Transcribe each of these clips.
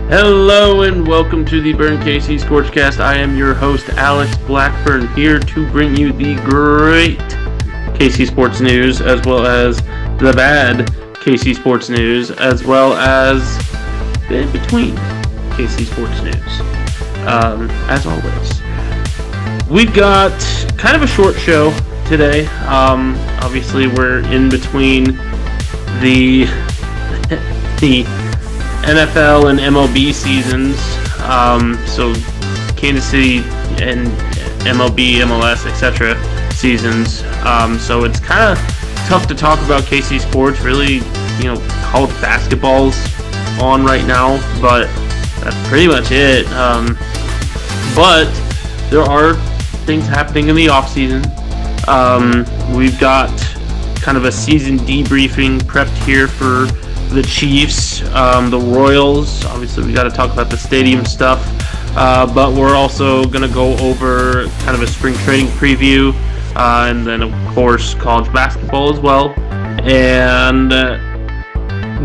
Hello and welcome to the Burn KC ScorchCast. I am your host, Alex Blackburn, here to bring you the great KC Sports News, as well as the bad KC Sports News, as well as the in-between KC Sports News. As always, we've got kind of a short show today. Obviously, we're in between the NFL and MLB seasons, so Kansas City and MLB, MLS, etc. seasons. So it's kind of tough to talk about KC sports. Really, college basketball's on right now, but that's pretty much it. But there are things happening in the off season. We've got kind of a season debriefing prepped here for the Chiefs, the Royals. Obviously, we got to talk about the stadium stuff, but we're also going to go over kind of a spring training preview, and then, of course, college basketball as well. And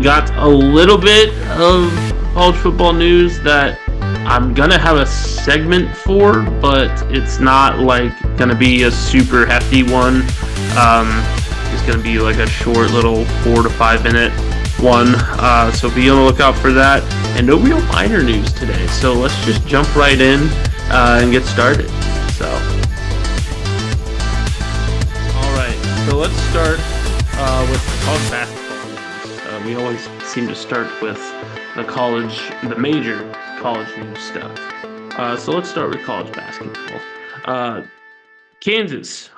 got a little bit of college football news that I'm going to have a segment for, but it's not like going to be a super hefty one. It's going to be like a short little 4 to 5 minute one, so be on the lookout for that. And no real minor news today, so let's just jump right in and get started. Alright, so let's start with college basketball news. We always seem to start with the major college news stuff. So let's start with college basketball. Kansas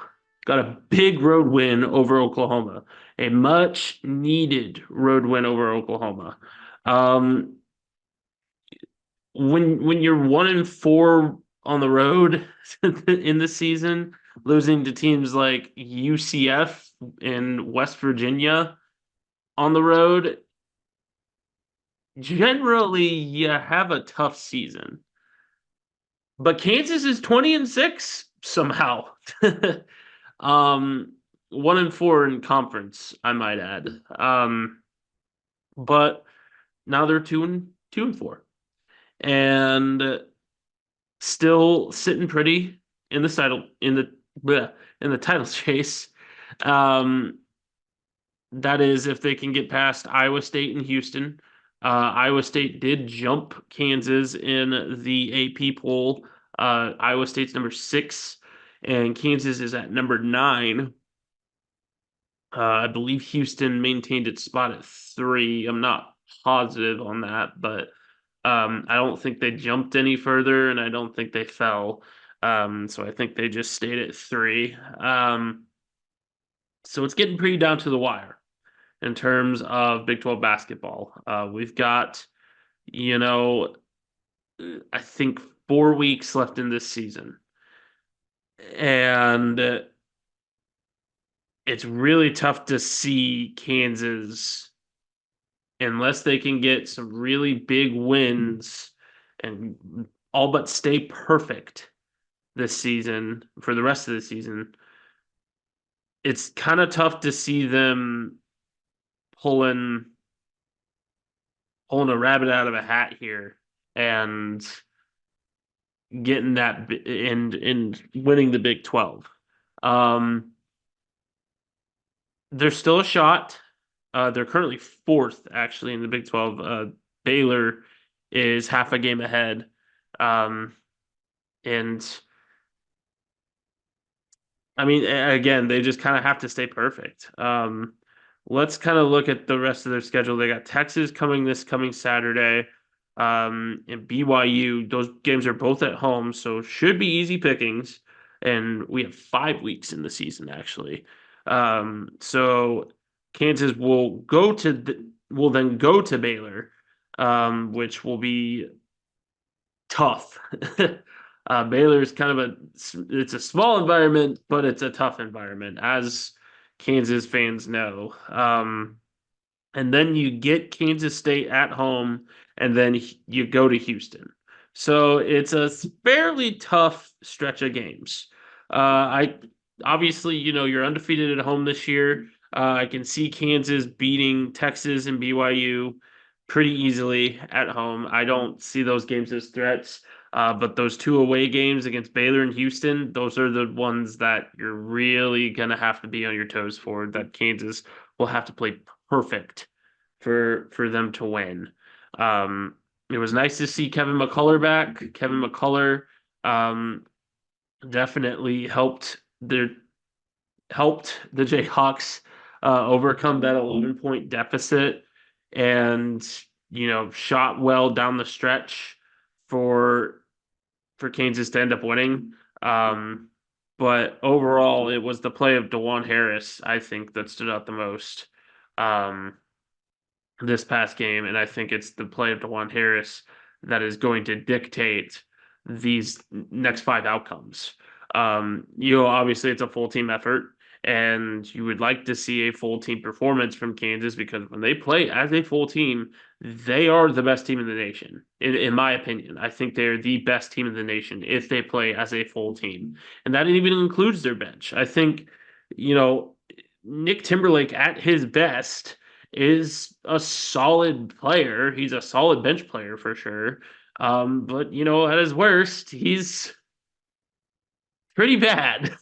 got a big road win over Oklahoma. A much-needed road win over Oklahoma. When you're 1-4 on the road in the season, losing to teams like UCF and West Virginia on the road, generally you have a tough season. But Kansas is 20-6 somehow. 1-4 in conference, I might add. But now they're 2-4, and still sitting pretty in the title chase. That is, if they can get past Iowa State and Houston. Iowa State did jump Kansas in the AP poll. Iowa State's number 6, and Kansas is at number 9. I believe Houston maintained its spot at 3. I'm not positive on that, but I don't think they jumped any further, and I don't think they fell. So I think they just stayed at 3. So it's getting pretty down to the wire in terms of Big 12 basketball. We've got, I think 4 weeks left in this season. And it's really tough to see Kansas, unless they can get some really big wins and all but stay perfect this season for the rest of the season. It's kind of tough to see them pulling a rabbit out of a hat here and getting that and winning the Big 12. There's still a shot. They're currently 4th, actually, in the Big 12. Baylor is half a game ahead. And, I mean, again, they just kind of have to stay perfect. Let's kind of look at the rest of their schedule. They got Texas coming Saturday, and BYU. Those games are both at home, so should be easy pickings. And we have 5 weeks in the season, actually. So Kansas will then go to Baylor, which will be tough. Baylor is kind of it's a small environment, but it's a tough environment, as Kansas fans know. And then you get Kansas State at home, and then you go to Houston. So it's a fairly tough stretch of games. Obviously, you're undefeated at home this year. I can see Kansas beating Texas and BYU. pretty easily at home. I don't see those games as threats. But those two away games against Baylor and Houston, those are the ones that you're really gonna have to be on your toes for. That Kansas will have to play perfect for them to win. Um, it was nice to see Kevin McCullough back. Kevin McCullough um, definitely helped the Jayhawks overcome that 11-point deficit, and shot well down the stretch for Kansas to end up winning. Um, but overall, it was the play of DeJuan Harris, I think, that stood out the most. Um, this past game, and I think it's the play of DeJuan Harris that is going to dictate these next five outcomes. Obviously it's a full team effort, and you would like to see a full team performance from Kansas because when they play as a full team, they are the best team in the nation. In my opinion, I think they're the best team in the nation if they play as a full team, and that even includes their bench. I think, you know, Nick Timberlake at his best is a solid player. He's a solid bench player for sure. But at his worst, he's pretty bad.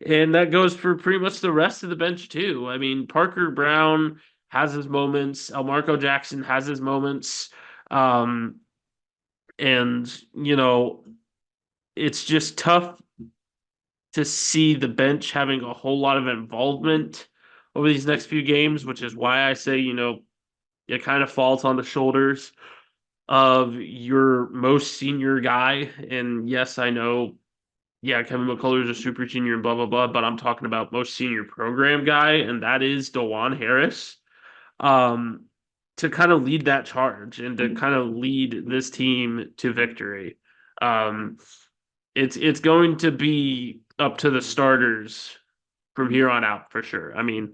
And that goes for pretty much the rest of the bench too. I mean, Parker Brown has his moments. Elmarco Jackson has his moments. Um, and it's just tough to see the bench having a whole lot of involvement over these next few games, which is why I say, it kind of falls on the shoulders of your most senior guy. And yes, I know, yeah, Kevin McCullough is a super senior and blah, blah, blah, but I'm talking about most senior program guy, and that is DeJuan Harris. Um, to kind of lead that charge and to kind of lead this team to victory. Um, it's going to be up to the starters from here on out for sure. I mean,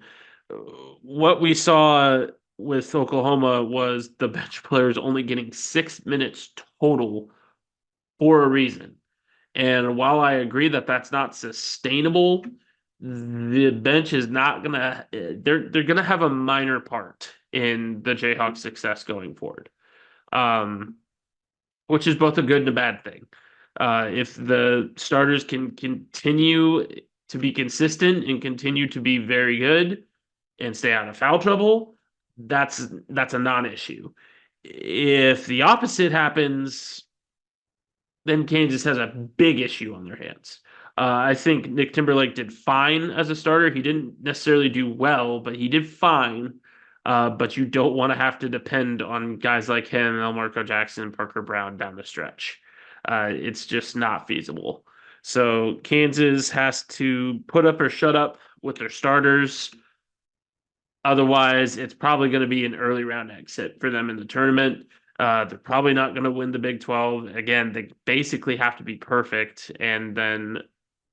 what we saw with Oklahoma was the bench players only getting 6 minutes total for a reason. And while I agree that that's not sustainable, the bench is not gonna. They're gonna have a minor part in the Jayhawks' success going forward. Um, which is both a good and a bad thing. If the starters can continue to be consistent and continue to be very good and stay out of foul trouble, that's a non-issue. If the opposite happens, then Kansas has a big issue on their hands. I think Nick Timberlake did fine as a starter. He didn't necessarily do well, but he did fine. But you don't want to have to depend on guys like him, Elmarco Jackson, Parker Brown down the stretch. It's just not feasible. So Kansas has to put up or shut up with their starters. Otherwise, it's probably going to be an early round exit for them in the tournament. They're probably not going to win the Big 12. Again, they basically have to be perfect and then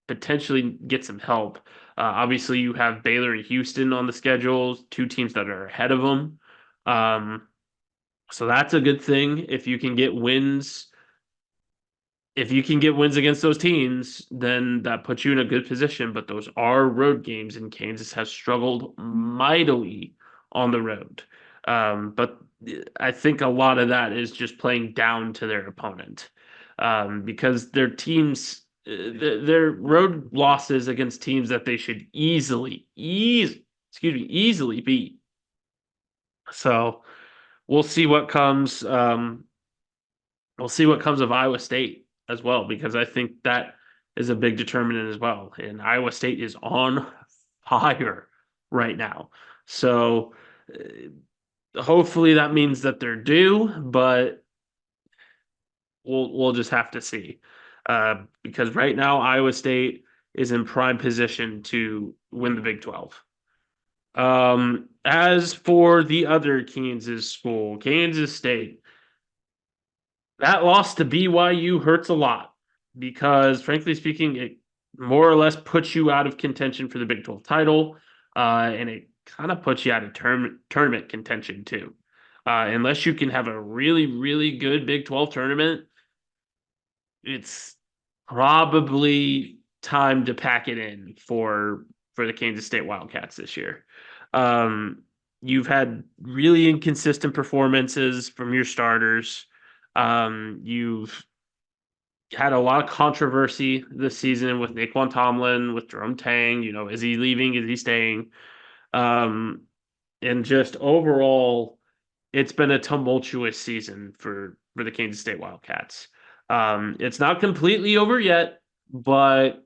potentially get some help. Obviously, you have Baylor and Houston on the schedule, two teams that are ahead of them. So that's a good thing. If you can get wins against those teams, then that puts you in a good position. But those are road games, and Kansas has struggled mightily on the road. But I think a lot of that is just playing down to their opponent, because their road losses against teams that they should easily beat. So we'll see what comes. We'll see what comes of Iowa State as well, because I think that is a big determinant as well. And Iowa State is on fire right now. So hopefully that means that they're due, but we'll just have to see. Because right now Iowa State is in prime position to win the Big 12. As for the other Kansas school, Kansas State, that loss to BYU hurts a lot because, frankly speaking, it more or less puts you out of contention for the Big 12 title, and it kind of puts you out of tournament contention too. Unless you can have a really, really good Big 12 tournament, it's probably time to pack it in for the Kansas State Wildcats this year. you've had really inconsistent performances from your starters. You've had a lot of controversy this season with Naquan Tomlin, with Jerome Tang. Is he leaving? Is he staying? Um, and just overall, it's been a tumultuous season for the Kansas State Wildcats. It's not completely over yet, but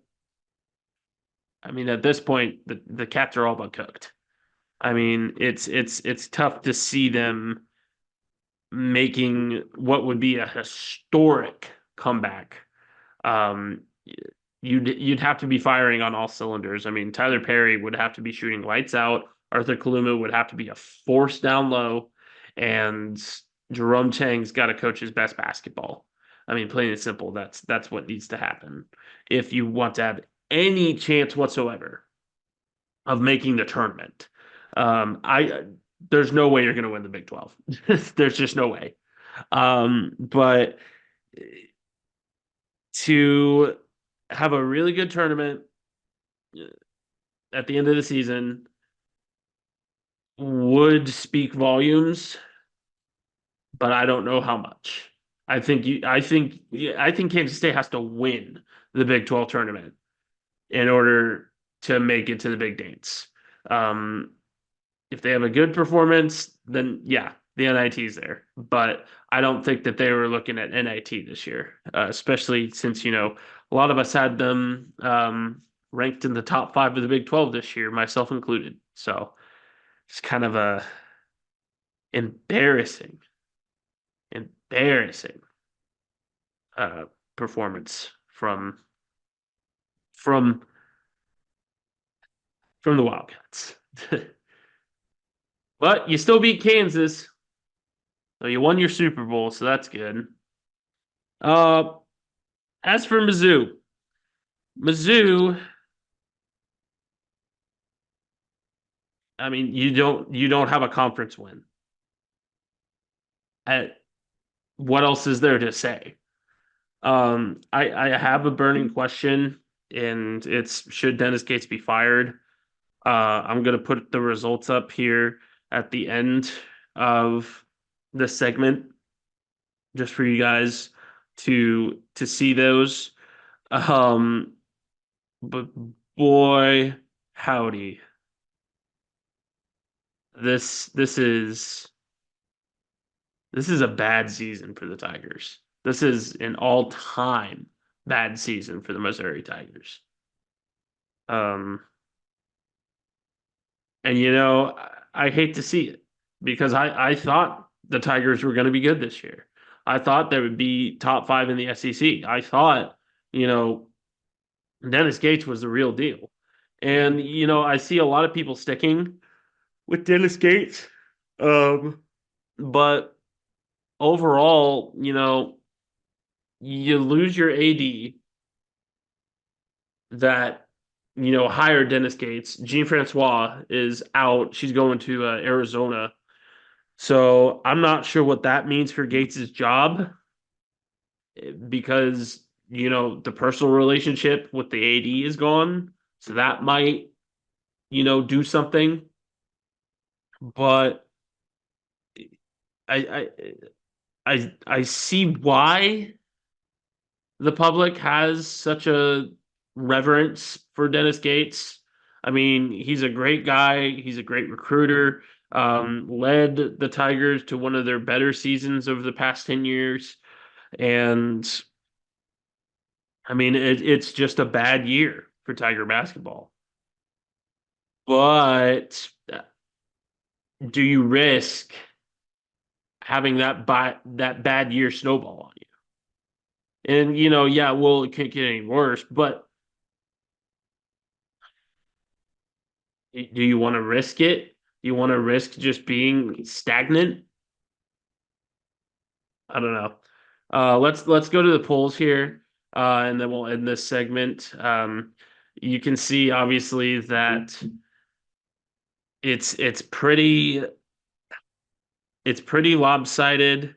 I mean, at this point, the Cats are all but cooked. I mean, it's tough to see them making what would be a historic comeback. Um, you'd have to be firing on all cylinders. I mean, Tyler Perry would have to be shooting lights out. Arthur Kaluma would have to be a force down low, and Jerome Chang's got to coach his best basketball. I mean, plain and simple, that's what needs to happen if you want to have any chance whatsoever of making the tournament. I There's no way you're going to win the Big 12. There's just no way. But to have a really good tournament at the end of the season would speak volumes, but I don't know how much. I think Kansas State has to win the Big 12 tournament in order to make it to the big dance. Um, if they have a good performance, then yeah, the NIT's there. But I don't think that they were looking at NIT this year, especially since a lot of us had them ranked in the top 5 of the Big 12 this year, myself included. So it's kind of a embarrassing, embarrassing uh, performance from from the Wildcats. But you still beat Kansas, so you won your Super Bowl, so that's good. Uh, as for Mizzou, I mean, you don't have a conference win. At What else is there to say? I have a burning question, and it's should Dennis Gates be fired? I'm gonna put the results up here at the end of the segment, just for you guys to see those. Um, but boy, howdy, this is a bad season for the Tigers. This is an all-time bad season for the Missouri Tigers. Um, and I hate to see it because I thought the Tigers were going to be good this year. I thought they would be top 5 in the SEC. I thought, you know, Dennis Gates was the real deal. And I see a lot of people sticking with Dennis Gates. But overall, you lose your AD that hired Dennis Gates. Jean Francois is out. She's going to Arizona. So I'm not sure what that means for Gates's job because the personal relationship with the AD is gone. So that might do something. But I I see why the public has such a reverence for Dennis Gates. I mean, he's a great guy. He's a great recruiter. Led the Tigers to one of their better seasons over the past 10 years. And I mean, it's just a bad year for Tiger basketball. But do you risk having that bad year snowball on you? And yeah, well, it can't get any worse. But do you want to risk it? You want to risk just being stagnant? I don't know. Let's go to the polls here, and then we'll end this segment. You can see obviously that it's it's pretty it's pretty lopsided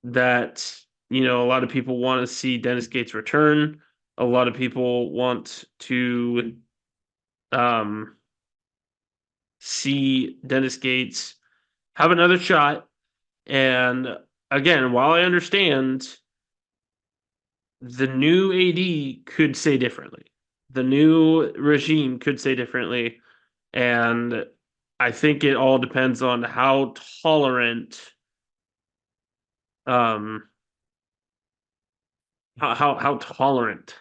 that a lot of people want to see Dennis Gates return. A lot of people want to um see Dennis Gates have another shot. And again, while I understand the new AD could say differently, the new regime could say differently. And I think it all depends on how tolerant um how tolerant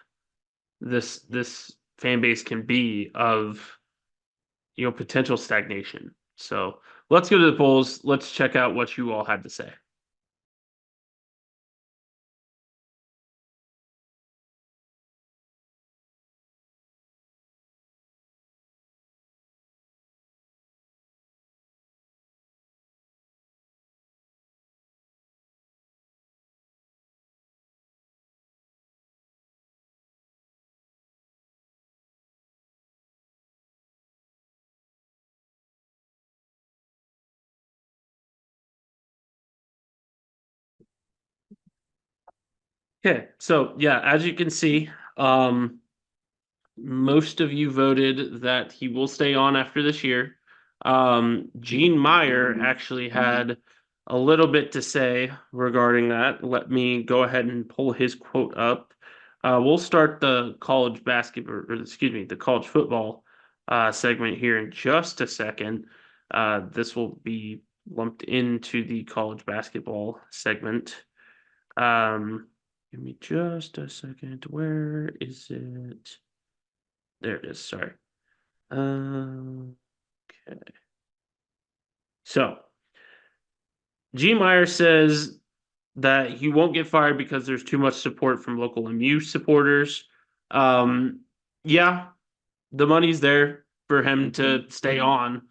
this fan base can be of potential stagnation. So let's go to the polls. Let's check out what you all had to say. Okay, so yeah, as you can see, most of you voted that he will stay on after this year. Gene Meyer actually had a little bit to say regarding that. Let me go ahead and pull his quote up. We'll start the college basketball, or excuse me, the college football segment here in just a second. This will be lumped into the college basketball segment. Give me just a second. Where is it? There it is. Sorry. Okay. So, G. Meyer says that he won't get fired because there's too much support from local MU supporters. Um, yeah, the money's there for him to stay on.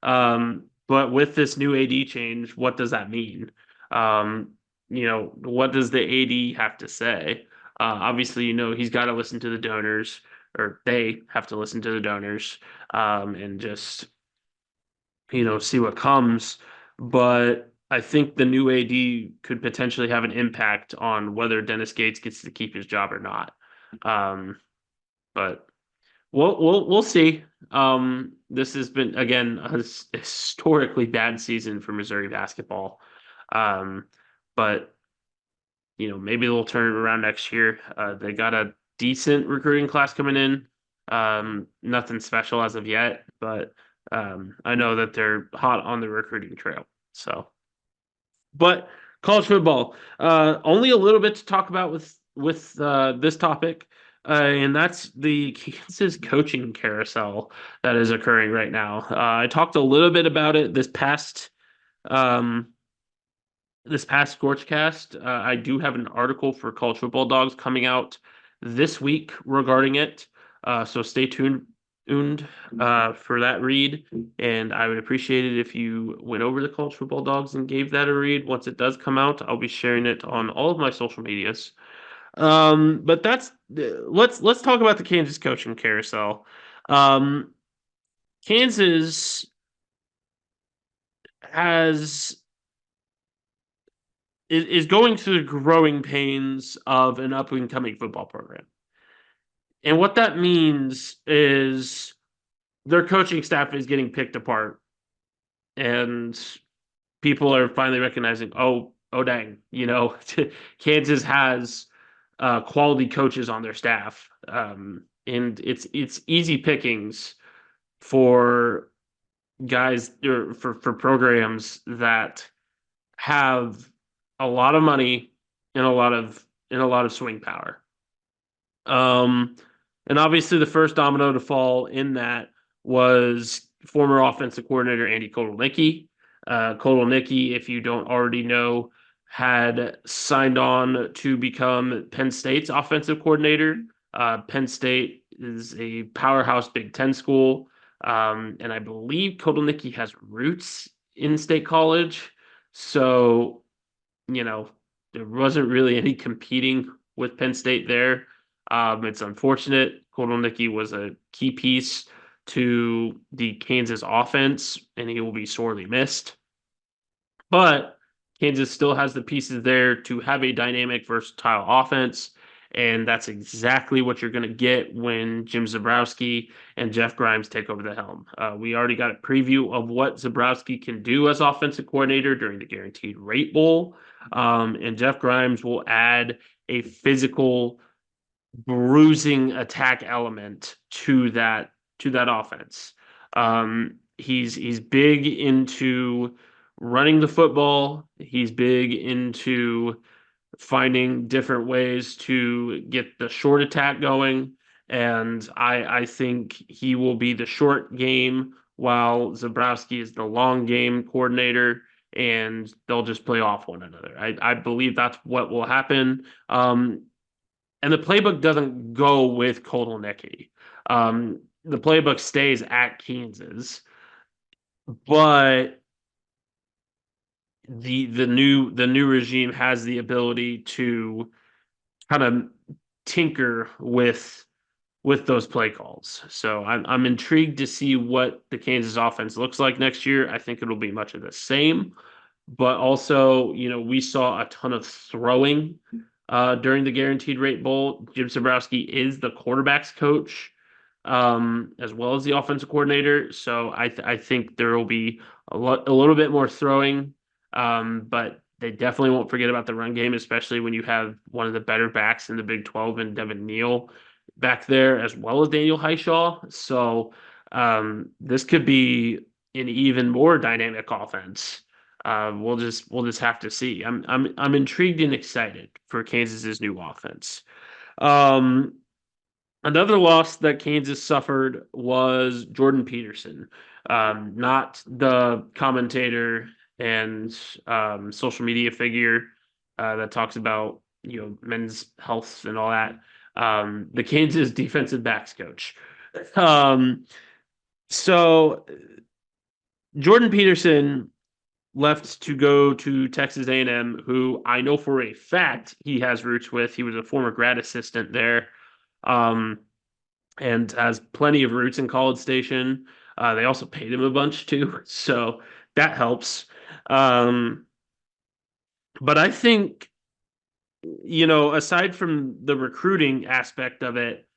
But with this new AD change, what does that mean? Um, what does the AD have to say? Obviously, he's got to listen to the donors, or they have to listen to the donors, and just see what comes. But I think the new AD could potentially have an impact on whether Dennis Gates gets to keep his job or not. But we'll see. This has been again a historically bad season for Missouri basketball. Um, but maybe they'll turn it around next year. They got a decent recruiting class coming in. Nothing special as of yet, but I know that they're hot on the recruiting trail. So, but college football, only a little bit to talk about with this topic, and that's the Kansas coaching carousel that is occurring right now. I talked a little bit about it um, this past ScorchCast. I do have an article for College Football Dogs coming out this week regarding it. So stay tuned for that read. And I would appreciate it if you went over to College Football Dogs and gave that a read. Once it does come out, I'll be sharing it on all of my social medias. But let's talk about the Kansas coaching carousel. Um, Kansas has is going through the growing pains of an up and coming football program. And what that means is their coaching staff is getting picked apart, and people are finally recognizing, oh dang, Kansas has quality coaches on their staff, and it's easy pickings for guys or for programs that have a lot of money and a lot of swing power. Um, and obviously the first domino to fall in that was former offensive coordinator Andy Kotelnicki. Kotelnicki, if you don't already know, had signed on to become Penn State's offensive coordinator. Penn State is a powerhouse Big Ten school, and I believe Kotelnicki has roots in State College. So, there wasn't really any competing with Penn State there. It's unfortunate. Kotelnicki was a key piece to the Kansas offense, and he will be sorely missed. But Kansas still has the pieces there to have a dynamic, versatile offense. And that's exactly what you're going to get when Jim Zabrowski and Jeff Grimes take over the helm. We already got a preview of what Zabrowski can do as offensive coordinator during the Guaranteed Rate Bowl. And Jeff Grimes will add a physical, bruising attack element to that offense. He's big into running the football. He's big into finding different ways to get the short attack going. And I think he will be the short game while Zabrowski is the long game coordinator, and they'll just play off one another. I believe that's what will happen. And the playbook doesn't go with Kotelnicki. The playbook stays at Kansas, but the new regime has the ability to kind of tinker with those play calls. So I'm intrigued to see what the Kansas offense looks like next year. I think it'll be much of the same, but also, we saw a ton of throwing during the Guaranteed Rate Bowl. Jim Zabrowski is the quarterbacks coach, as well as the offensive coordinator. So I think there will be a little bit more throwing, but they definitely won't forget about the run game, especially when you have one of the better backs in the Big 12 and Devin Neal back there, as well as Daniel Highshaw. So this could be an even more dynamic offense. We'll just have to see. I'm intrigued and excited for Kansas's new offense. Um, Another loss that Kansas suffered was Jordan Peterson, not the commentator and social media figure that talks about men's health and all that. The Kansas defensive backs coach. Um, so Jordan Peterson left to go to Texas A&M, who I know for a fact he has roots with. He was a former grad assistant there, um, and has plenty of roots in College Station. They also paid him a bunch too, so that helps. Um, but I think, aside from the recruiting aspect of it,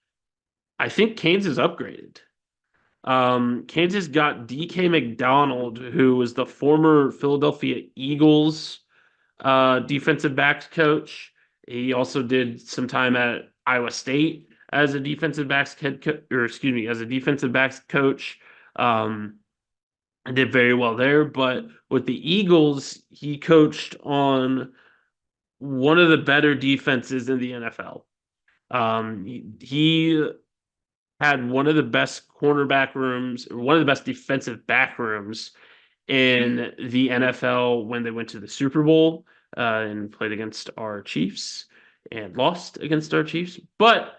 I think Kansas upgraded. Kansas got DK McDonald, who was the former Philadelphia Eagles defensive backs coach. He also did some time at Iowa State as a defensive backs as a defensive backs coach. And did very well there. But with the Eagles, he coached on one of the better defenses in the NFL. He had one of the best cornerback rooms, or one of the best defensive back rooms in the NFL when they went to the Super Bowl and played against our Chiefs and lost against our Chiefs. But,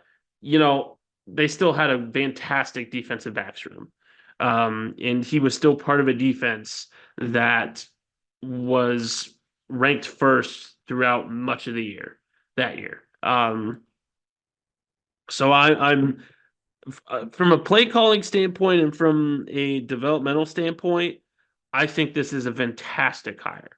they still had a fantastic defensive backs room. And he was still part of a defense that was ranked first throughout much of the year that year. So I'm from a play calling standpoint and from a developmental standpoint, I think this is a fantastic hire.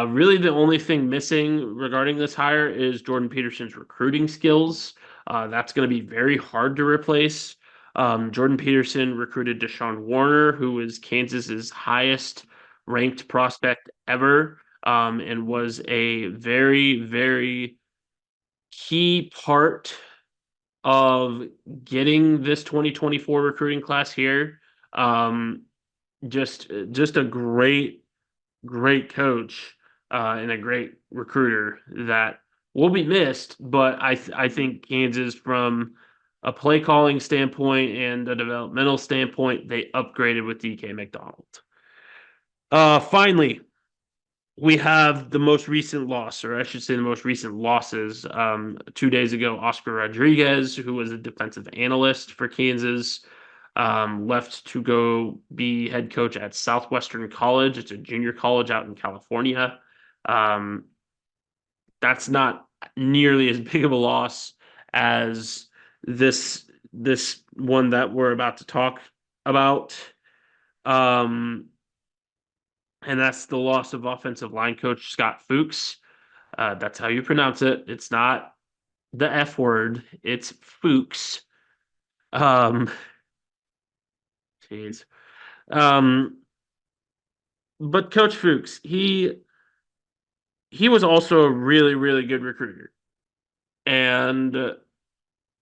Really, the only thing missing regarding this hire is Jordan Peterson's recruiting skills. That's going to be very hard to replace. Jordan Peterson recruited Deshaun Warner, who was Kansas's highest ranked prospect ever, and was a very, very key part of getting this 2024 recruiting class here. Just a great coach and a great recruiter that will be missed. But I think Kansas, from a play calling standpoint and a developmental standpoint, they upgraded with DK McDonald. Finally, we have the most recent loss, or I should say the most recent losses. 2 days ago, Oscar Rodriguez, who was a defensive analyst for Kansas, left to go be head coach at Southwestern College. It's a junior college out in California. That's not nearly as big of a loss as this one that we're about to talk about. And that's the loss of offensive line coach Scott Fuchs. That's how you pronounce it. It's not the F word. It's Fuchs. Um, jeez. Um, but Coach Fuchs, he was also a really, really good recruiter and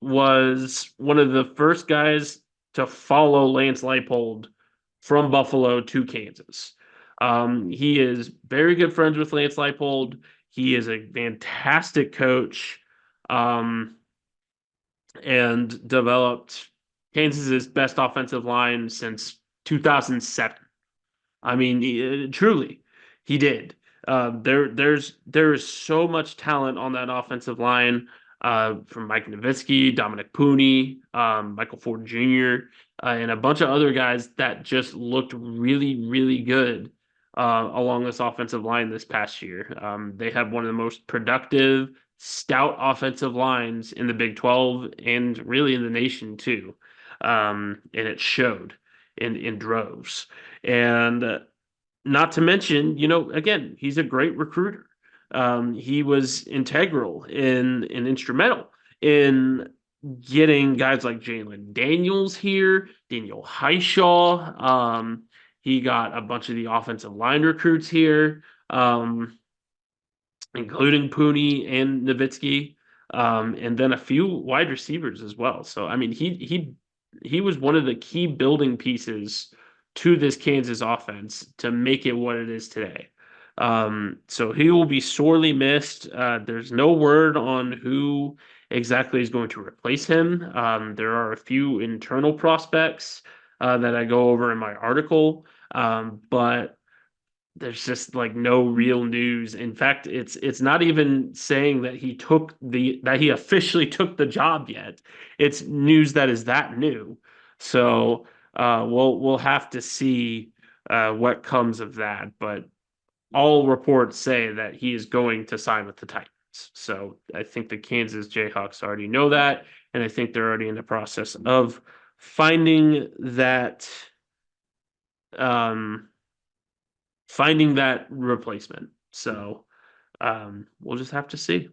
was one of the first guys to follow Lance Leipold from Buffalo to Kansas. He is very good friends with Lance Leipold. He is a fantastic coach, um, and developed Kansas's best offensive line since 2007. I mean, truly, he did. There is so much talent on that offensive line, from Mike Nowitzki, Dominic Pooney, Michael Ford Jr., and a bunch of other guys that just looked really, really good along this offensive line this past year. They have one of the most productive, stout offensive lines in the Big 12 and really in the nation too, and it showed in droves. And not to mention, again, he's a great recruiter. He was integral in and instrumental in getting guys like Jalen Daniels here, Daniel Highshaw. He got a bunch of the offensive line recruits here, including Pooney and Nowitzki, and then a few wide receivers as well. So I mean, he was one of the key building pieces to this Kansas offense to make it what it is today. So he will be sorely missed. There's no word on who exactly is going to replace him. There are a few internal prospects that I go over in my article, but there's just like no real news. In fact, it's not even saying that he officially took the job yet. It's news that is that new. So we'll have to see what comes of that. But all reports say that he is going to sign with the Titans. So I think the Kansas Jayhawks already know that, and I think they're already in the process of finding that um finding that replacement. So we'll just have to see.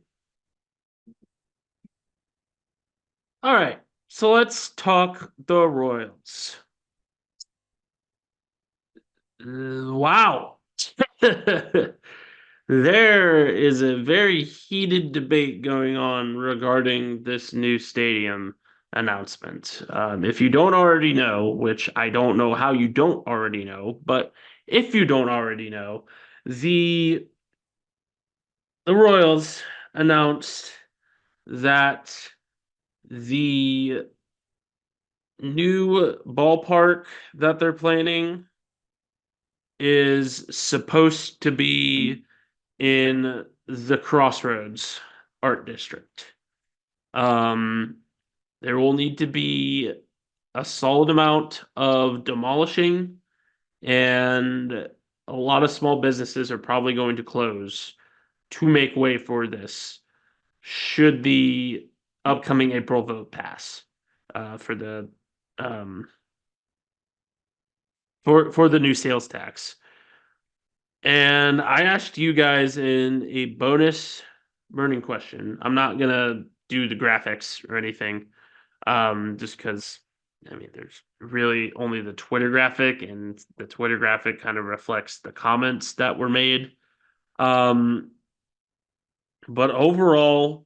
All right. So let's talk the Royals. Wow. There is a very heated debate going on regarding this new stadium announcement. If you don't already know, which I don't know how you don't already know, but if you don't already know, the the Royals announced that the new ballpark that they're planning is supposed to be in the Crossroads Art District. Um, there will need to be a solid amount of demolishing, and a lot of small businesses are probably going to close to make way for this should the upcoming April vote pass for the um, for the new sales tax. And I asked you guys in a bonus burning question. I'm not gonna do the graphics or anything, just because I mean there's really only the Twitter graphic, and the Twitter graphic kind of reflects the comments that were made. Um, But overall,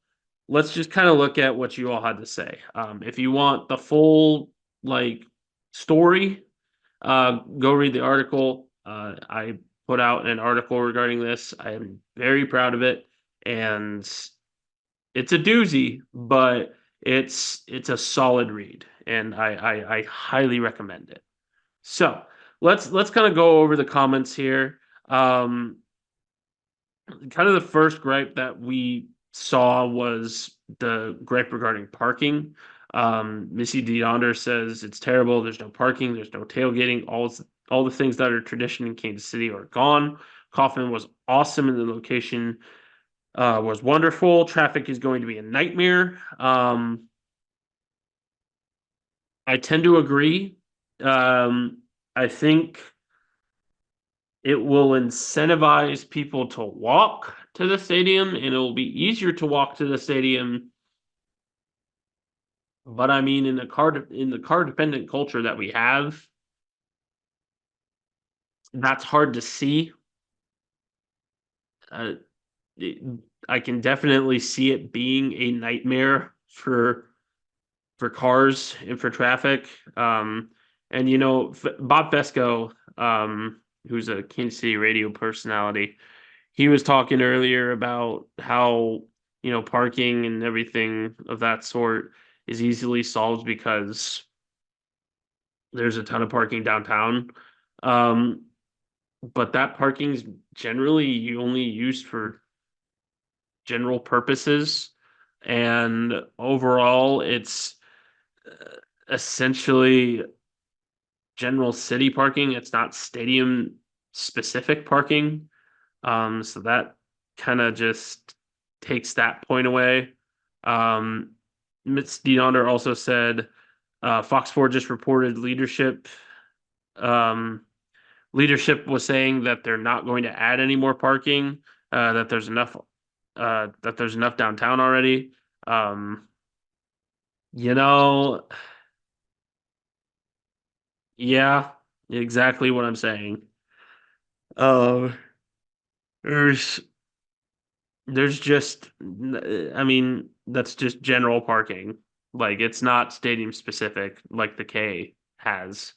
let's just kind of look at what you all had to say. If you want the full like story, go read the article. I put out an article regarding this. I am very proud of it, and it's a doozy, but it's a solid read, and I highly recommend it. So let's kind of go over the comments here. Um, Kind of the first gripe that we saw was the gripe regarding parking. Missy DeYonder says it's terrible. There's no parking. There's no tailgating. All the things that are tradition in Kansas City are gone. Kaufman was awesome, and the location was wonderful. Traffic is going to be a nightmare. I tend to agree. I think it will incentivize people to walk to the stadium, and it will be easier to walk to the stadium But I mean, in the car dependent culture that we have, that's hard to see. Uh, it- I can definitely see it being a nightmare for cars and for traffic. And Bob Fesco, who's a Kansas City radio personality, he was talking earlier about how parking and everything of that sort is easily solved because there's a ton of parking downtown. Um, but that parking's generally only used for general purposes, and overall, it's essentially general city parking. It's not stadium specific parking. So that kind of just takes that point away. Um, Mitz DeYonder also said Fox 4 just reported Um, leadership was saying that they're not going to add any more parking. That there's enough downtown already. Um, you know, yeah, exactly what I'm saying. Uh, there's there's just I mean, that's just general parking. Like it's not stadium specific like the K has.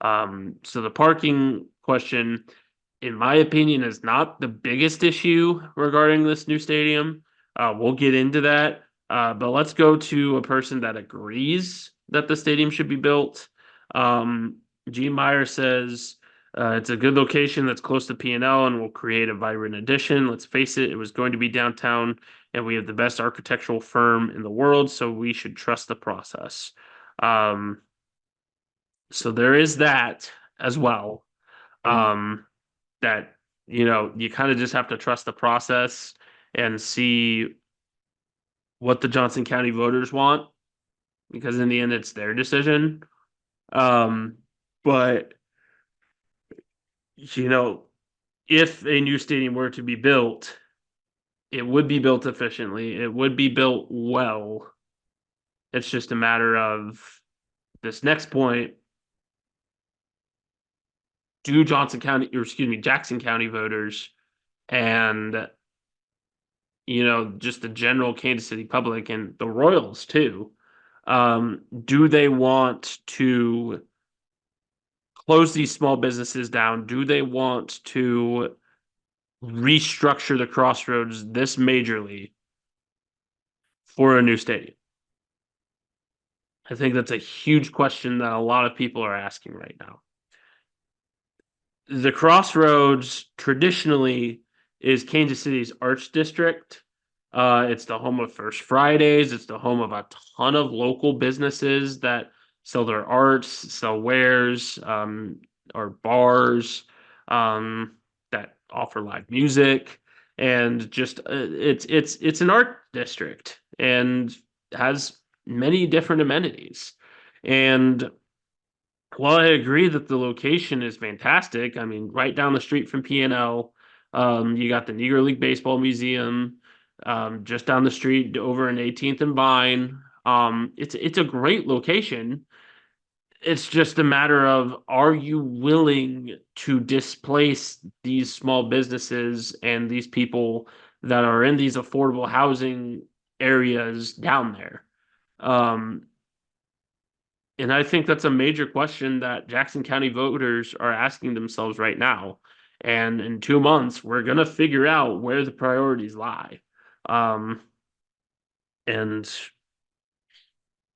So the parking question, in my opinion, is not the biggest issue regarding this new stadium. We'll get into that. But let's go to a person that agrees that the stadium should be built. Um, Gene Meyer says it's a good location that's close to P&L and will create a vibrant addition. Let's face it, it was going to be downtown, and we have the best architectural firm in the world, so we should trust the process. Um, so there is that as well. Um, that you kind of just have to trust the process and see what the Johnson County voters want because in the end it's their decision. Um, but you know, if a new stadium were to be built, it would be built efficiently. It would be built well. It's just a matter of this next point. Do Johnson County, or excuse me, Jackson County voters and just the general Kansas City public and the Royals too. Do they want to close these small businesses down? Do they want to restructure the crossroads this majorly for a new stadium? I think that's a huge question that a lot of people are asking right now. The Crossroads traditionally is Kansas City's arts district. It's the home of First Fridays. It's the home of a ton of local businesses that sell their arts, sell wares, or bars that offer live music, and just it's an art district and has many different amenities. And while I agree that the location is fantastic, I mean, right down the street from P&L, you got the Negro League Baseball Museum, just down the street over in 18th and Vine. It's a great location. It's just a matter of are you willing to displace these small businesses and these people that are in these affordable housing areas down there? Um, and I think that's a major question that Jackson County voters are asking themselves right now. And in 2 months, we're going to figure out where the priorities lie. Um, and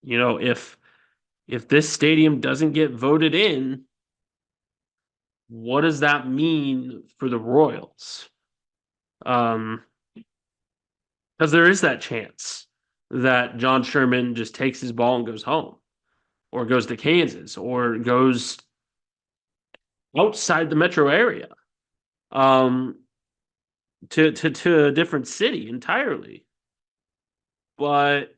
if this stadium doesn't get voted in, what does that mean for the Royals? Because there is that chance that John Sherman just takes his ball and goes home, or goes to Kansas, or goes outside the metro area. Um, to a different city entirely. But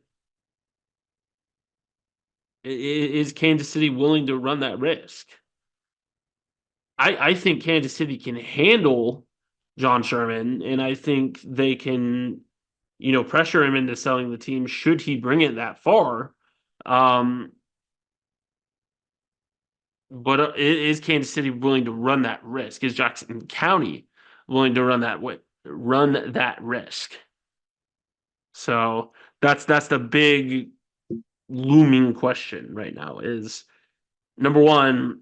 is Kansas City willing to run that risk? I think Kansas City can handle John Sherman, and I think they can, pressure him into selling the team should he bring it that far. Um, but is Kansas City willing to run that risk? Is Jackson County willing to run that risk? So that's the big looming question right now is number one,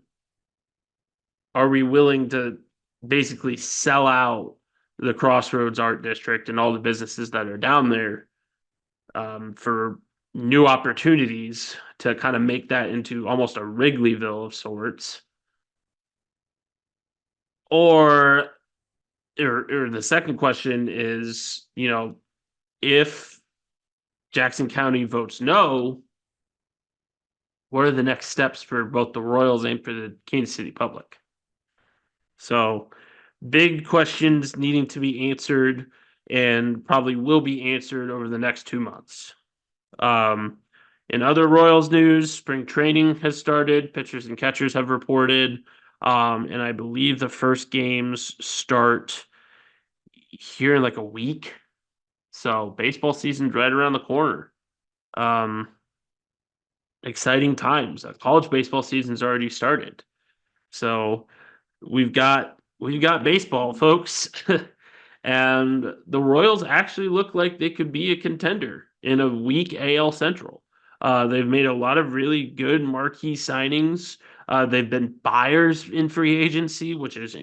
are we willing to basically sell out the Crossroads Art District and all the businesses that are down there for new opportunities to kind of make that into almost a Wrigleyville of sorts? Or, or the second question is, if Jackson County votes no, what are the next steps for both the Royals and for the Kansas City public? So, big questions needing to be answered and probably will be answered over the next 2 months. Um, in other Royals news, spring training has started. Pitchers and catchers have reported. And I believe the first games start here in like a week. So baseball season's right around the corner. Um, exciting times. College baseball season's already started. So we've got baseball, folks. And the Royals actually look like they could be a contender in a weak AL Central. They've made a lot of really good marquee signings. They've been buyers in free agency, which is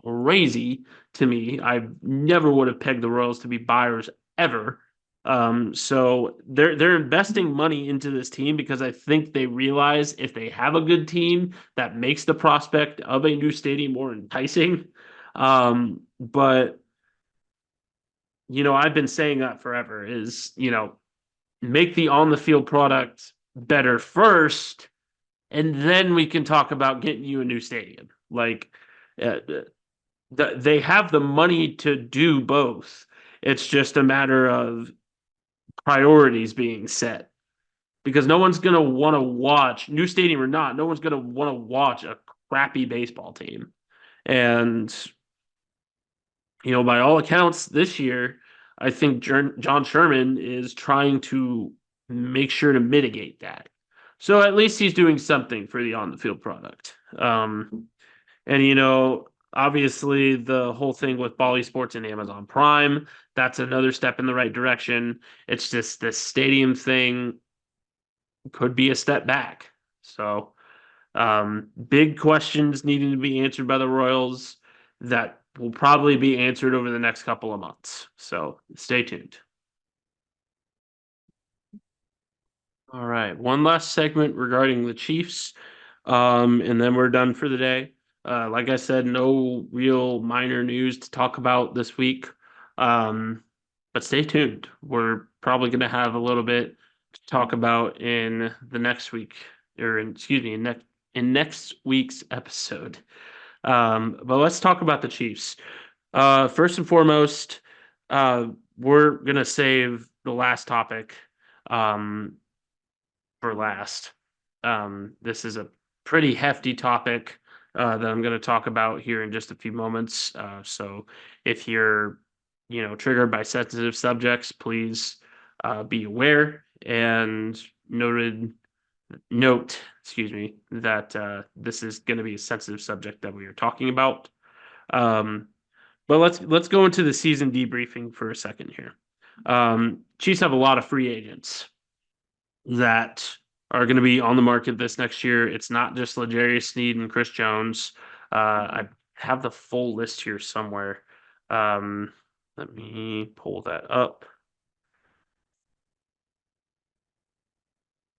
crazy to me. I never would have pegged the Royals to be buyers ever. So they're investing money into this team because I think they realize if they have a good team, that makes the prospect of a new stadium more enticing. But I've been saying that forever is, make the on the field product better first, and then we can talk about getting you a new stadium. Like, uh, they have the money to do both. It's just a matter of priorities being set because no one's going to want to watch, new stadium or not, no one's going to want to watch a crappy baseball team. And by all accounts, this year, I think John Sherman is trying to make sure to mitigate that. So at least he's doing something for the on the field product. And obviously the whole thing with Bally Sports and Amazon Prime, that's another step in the right direction. It's just this stadium thing could be a step back. So big questions needing to be answered by the Royals that will probably be answered over the next couple of months. So stay tuned. All right, one last segment regarding the Chiefs, and then we're done for the day. Like I said, no real minor news to talk about this week, but stay tuned. We're probably going to have a little bit to talk about in the next week, or excuse me, in next week's episode. But let's talk about the Chiefs. First and foremost, we're gonna save the last topic for last. This is a pretty hefty topic that I'm going to talk about here in just a few moments. So if you're, triggered by sensitive subjects, please be aware and note, excuse me, that this is going to be a sensitive subject that we are talking about. But let's go into the season debriefing for a second here. Chiefs have a lot of free agents that are going to be on the market this next year. It's not just L'Jarius Sneed and Chris Jones. I have the full list here somewhere. Let me pull that up.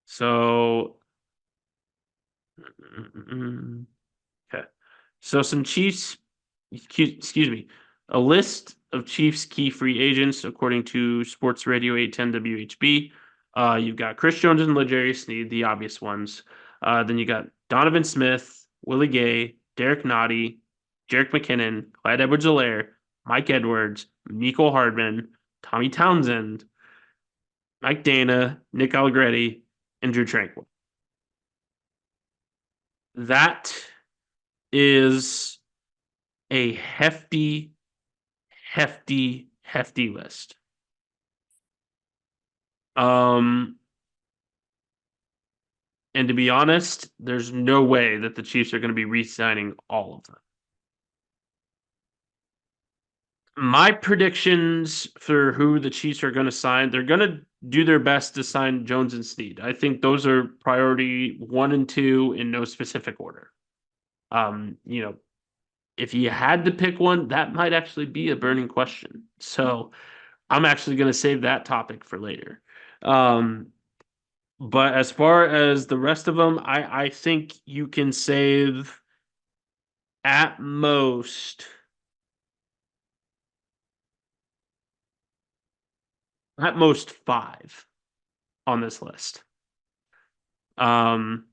So, okay. So some Chiefs, excuse me, a list of Chiefs key free agents according to Sports Radio 810 WHB. You've got Chris Jones and L'Jarius Sneed, the obvious ones. Then you got Donovan Smith, Willie Gay, Derek Nottie, Jerick McKinnon, Clyde Edwards-Helaire, Mike Edwards, Mecole Hardman, Tommy Townsend, Mike Dana, Nick Allegretti, and Drew Tranquill. That is a hefty list. And to be honest, there's no way that the Chiefs are going to be re-signing all of them. My predictions for who the Chiefs are going to sign, they're going to do their best to sign Jones and Snead. I think those are priority one and two in no specific order. You know, if you had to pick one, that might actually be a burning question. So I'm actually going to save that topic for later. Um, but as far as the rest of them, I think you can save at most five on this list. Um,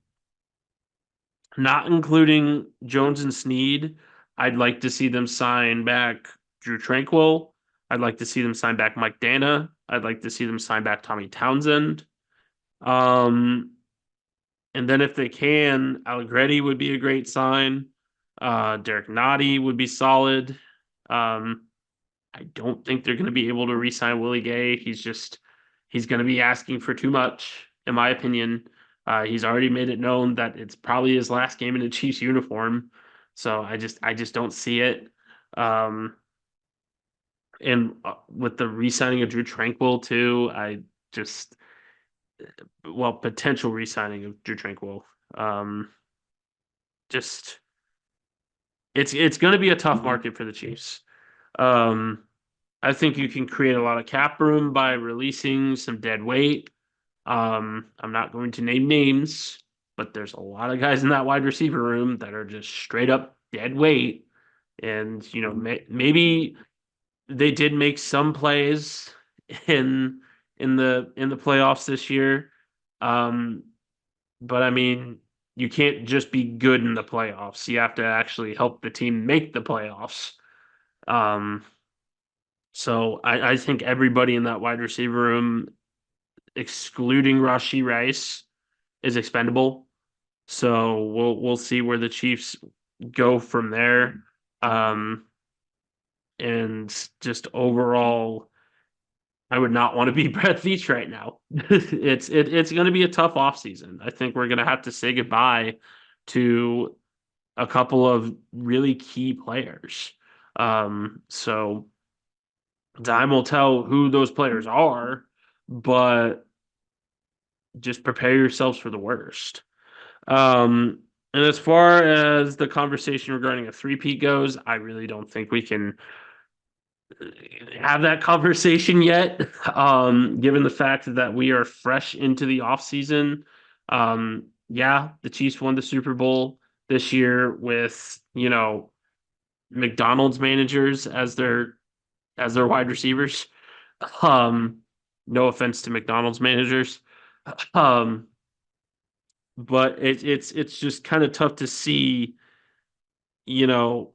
Not including Jones and Snead. I'd like to see them sign back Drew Tranquil. I'd like to see them sign back Mike Dana. I'd like to see them sign back Tommy Townsend. Um, and then if they can, Allegretti would be a great sign. Derek Nottie would be solid. Um, I don't think they're going to be able to re-sign Willie Gay. He's going to be asking for too much, in my opinion. He's already made it known that it's probably his last game in a Chiefs uniform, so I just don't see it. Um, and with the re-signing of Drew Tranquil too, I just potential re-signing of Drew Tranquil. Um, just it's going to be a tough market for the Chiefs. Um, I think you can create a lot of cap room by releasing some dead weight. I'm not going to name names, but there's a lot of guys in that wide receiver room that are just straight up dead weight. And maybe they did make some plays in in the playoffs this year. Um, but I mean, you can't just be good in the playoffs. You have to actually help the team make the playoffs. Um, so I think everybody in that wide receiver room, excluding Rashi Rice, is expendable. So we'll see where the Chiefs go from there. Um, and just overall, I would not want to be Brett Veach right now. It's going to be a tough offseason. I think we're going to have to say goodbye to a couple of really key players. So time will tell who those players are, but just prepare yourselves for the worst. And as far as the conversation regarding a three-peat goes, I really don't think we can have that conversation yet, given the fact that we are fresh into the offseason. Yeah, the Chiefs won the Super Bowl this year with, McDonald's managers as their wide receivers. Um, no offense to McDonald's managers. Um, but it's just kind of tough to see, you know,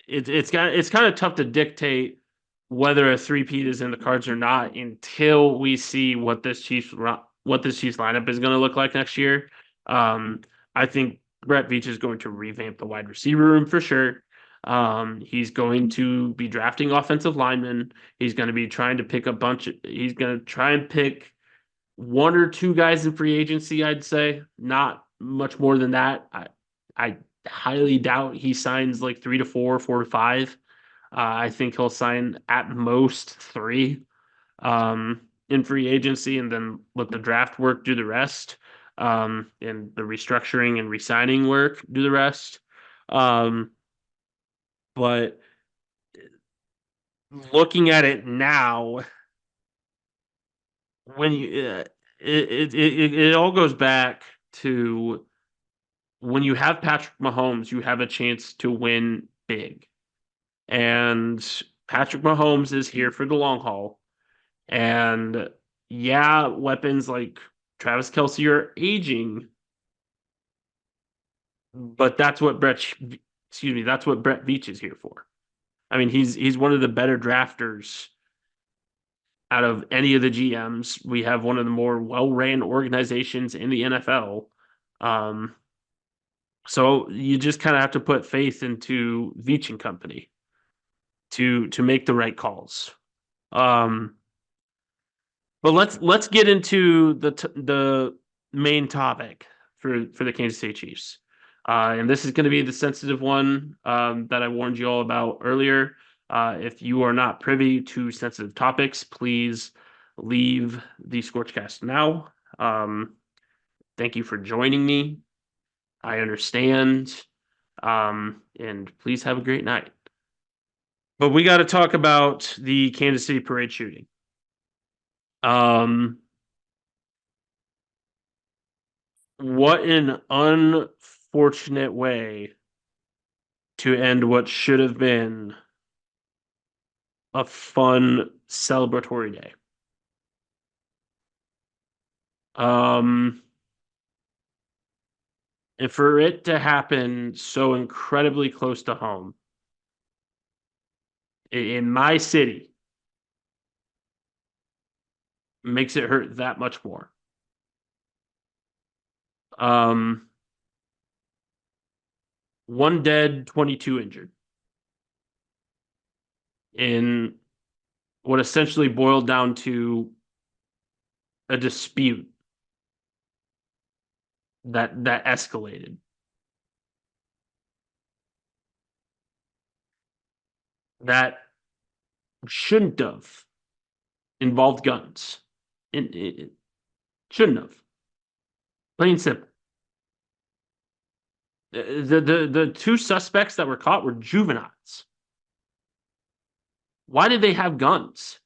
it's kind of tough to dictate whether a three-peat is in the cards or not until we see what this Chiefs lineup is going to look like next year. Um, I think Brett Veach is going to revamp the wide receiver room for sure. He's going to be drafting offensive linemen. He's going to be trying to pick a bunch. He's going to try and pick one or two guys in free agency. I'd say not much more than that. I highly doubt he signs like 3 to 4, 4 to 5. I think he'll sign at most three in free agency and then let the draft work do the rest. And the restructuring and resigning work do the rest. But looking at it now, when it all goes back to when you have Patrick Mahomes, you have a chance to win big. And Patrick Mahomes is here for the long haul. And yeah, weapons like Travis Kelce are aging, but that's what Brett Veach is here for. I mean, he's one of the better drafters out of any of the GMs. We have one of the more well-ran organizations in the NFL. Um, so you just kind of have to put faith into Veach and company to make the right calls. But let's get into the main topic for the Kansas City Chiefs. And this is going to be the sensitive one that I warned you all about earlier. If you are not privy to sensitive topics, please leave the ScorchCast now. Thank you for joining me. I understand. And please have a great night. But we got to talk about the Kansas City parade shooting. What an unfortunate way to end what should have been a fun celebratory day. And for it to happen so incredibly close to home in my city makes it hurt that much more. One dead, 22 injured in what essentially boiled down to a dispute that escalated. That shouldn't have involved guns. It shouldn't have. Plain and simple. The two suspects that were caught were juveniles. Why did they have guns?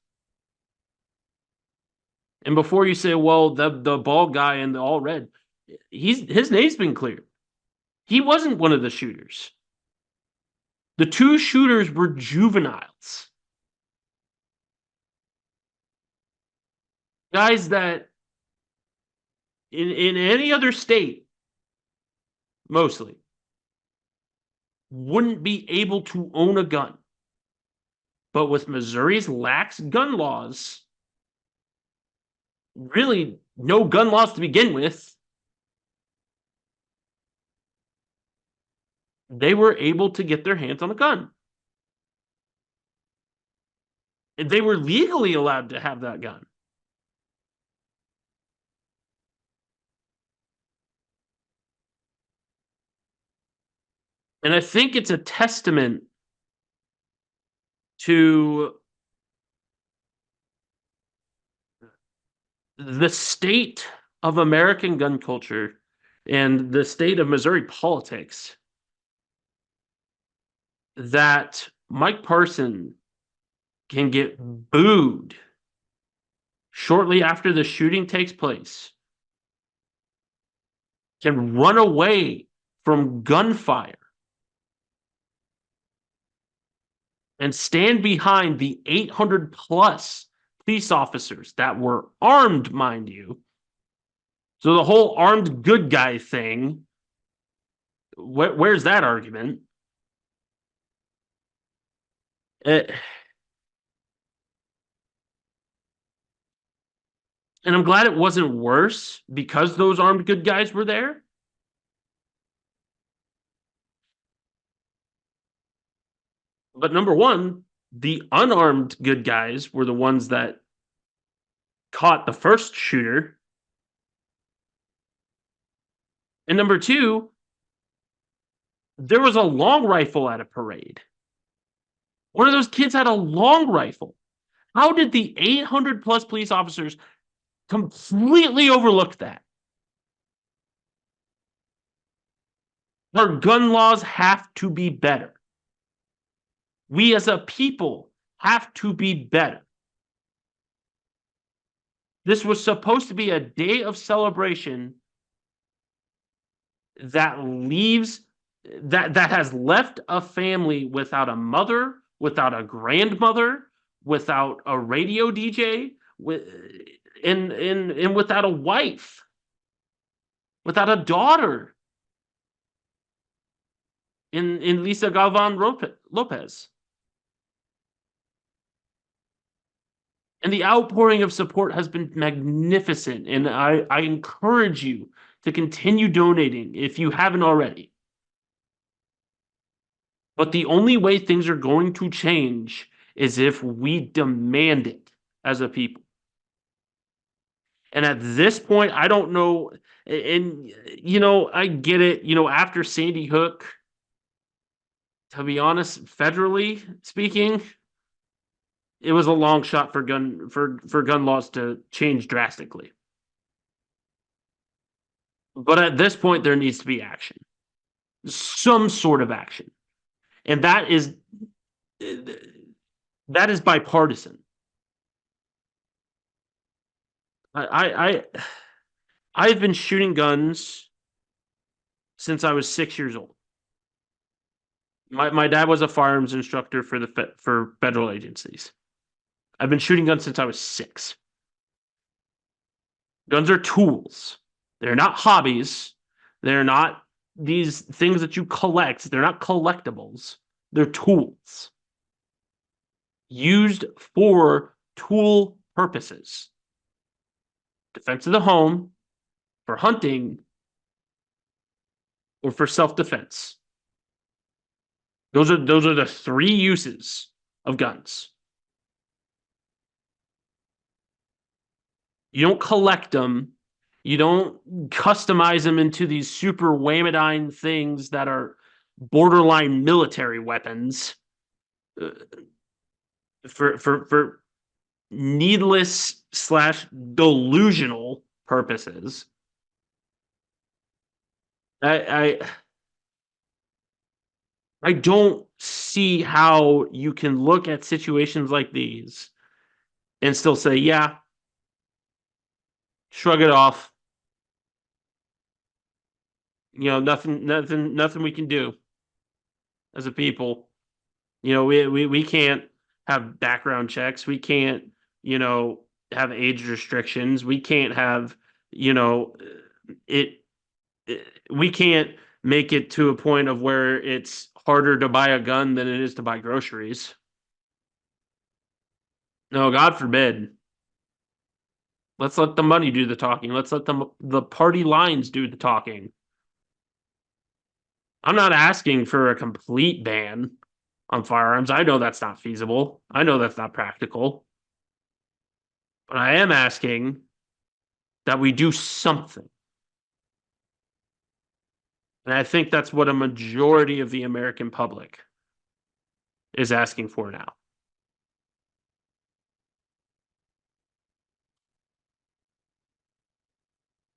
And before you say, well, the bald guy in the all red, his name's been cleared. He wasn't one of the shooters. The two shooters were juveniles. Guys that in any other state, mostly, wouldn't be able to own a gun. But with Missouri's lax gun laws, really no gun laws to begin with, they were able to get their hands on a gun. And they were legally allowed to have that gun. And I think it's a testament to the state of American gun culture and the state of Missouri politics that Mike Parson can get booed shortly after the shooting takes place, can run away from gunfire, and stand behind the 800 plus police officers that were armed, mind you. So the whole armed good guy thing, where's that argument? And I'm glad it wasn't worse because those armed good guys were there. But number one, the unarmed good guys were the ones that caught the first shooter. And number two, there was a long rifle at a parade. One of those kids had a long rifle. How did the 800 plus police officers completely overlook that? Our gun laws have to be better. We as a people have to be better. This was supposed to be a day of celebration that has left a family without a mother, without a grandmother, without a radio DJ, and without a wife, without a daughter in Lisa Galvan Lopez. And the outpouring of support has been magnificent. And I encourage you to continue donating if you haven't already. But the only way things are going to change is if we demand it as a people. And at this point, I don't know. And, I get it. After Sandy Hook, to be honest, federally speaking, it was a long shot for gun laws to change drastically. But at this point, there needs to be action, some sort of action, and that is bipartisan. I I've been shooting guns since I was 6 years old. My dad was a firearms instructor for federal agencies. I've been shooting guns since I was 6. Guns are tools. They're not hobbies. They're not these things that you collect. They're not collectibles. They're tools used for tool purposes. Defense of the home, for hunting, or for self-defense. Those are the three uses of guns. You don't collect them. You don't customize them into these super whammadine things that are borderline military weapons for needless slash delusional purposes. I I don't see how you can look at situations like these and still say, yeah, shrug it off. Nothing we can do as a people. We can't have background checks. We can't, have age restrictions. We can't have, it, we can't make it to a point of where it's harder to buy a gun than it is to buy groceries. No, God forbid. Let's let the money do the talking. Let's let the party lines do the talking. I'm not asking for a complete ban on firearms. I know that's not feasible. I know that's not practical. But I am asking that we do something. And I think that's what a majority of the American public is asking for now.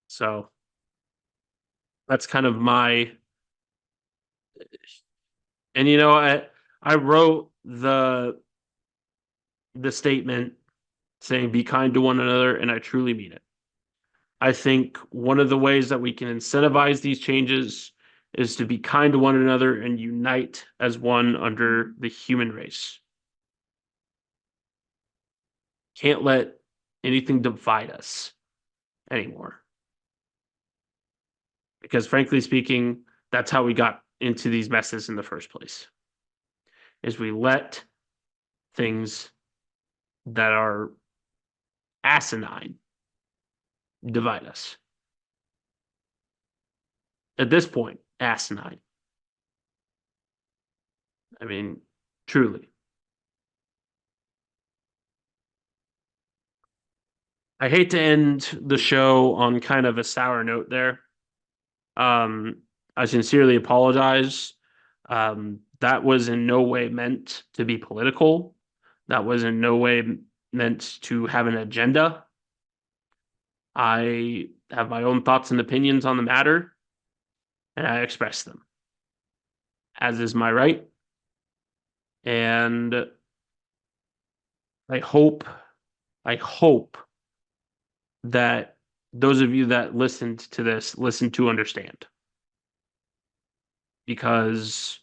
So that's kind of my, and I wrote the statement saying be kind to one another, and I truly mean it. I think one of the ways that we can incentivize these changes is to be kind to one another and unite as one under the human race. Can't let anything divide us anymore. Because frankly speaking, that's how we got into these messes in the first place. Is we let things that are asinine divide us. At this point, asinine. I mean, truly. I hate to end the show on kind of a sour note there. I sincerely apologize. That was in no way meant to be political. That was in no way meant to have an agenda. I have my own thoughts and opinions on the matter, and I express them, as is my right. And I hope that those of you that listened to this listen to understand, because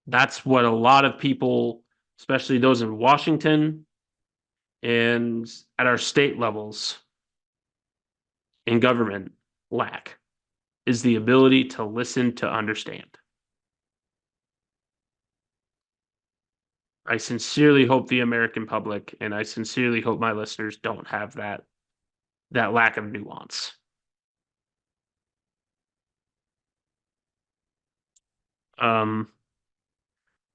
that's what a lot of people, especially those in Washington and at our state levels in government, lack, is the ability to listen to understand. I sincerely hope the American public and I sincerely hope my listeners don't have that lack of nuance.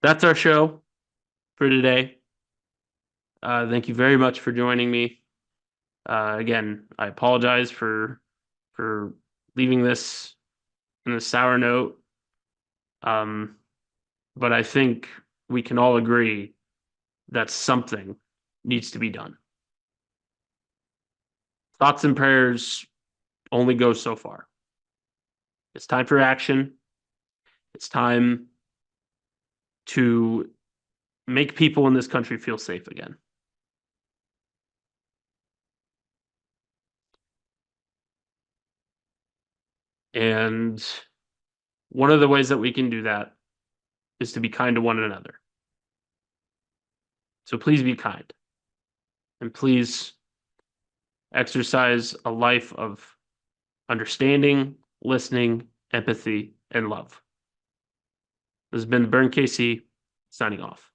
That's our show for today. Thank you very much for joining me. Again, I apologize for leaving this in a sour note. Um, but I think we can all agree that something needs to be done. Thoughts and prayers only go so far. It's time for action. It's time to make people in this country feel safe again. And one of the ways that we can do that is to be kind to one another. So please be kind. And please exercise a life of understanding, listening, empathy, and love. This has been Burn KC, signing off.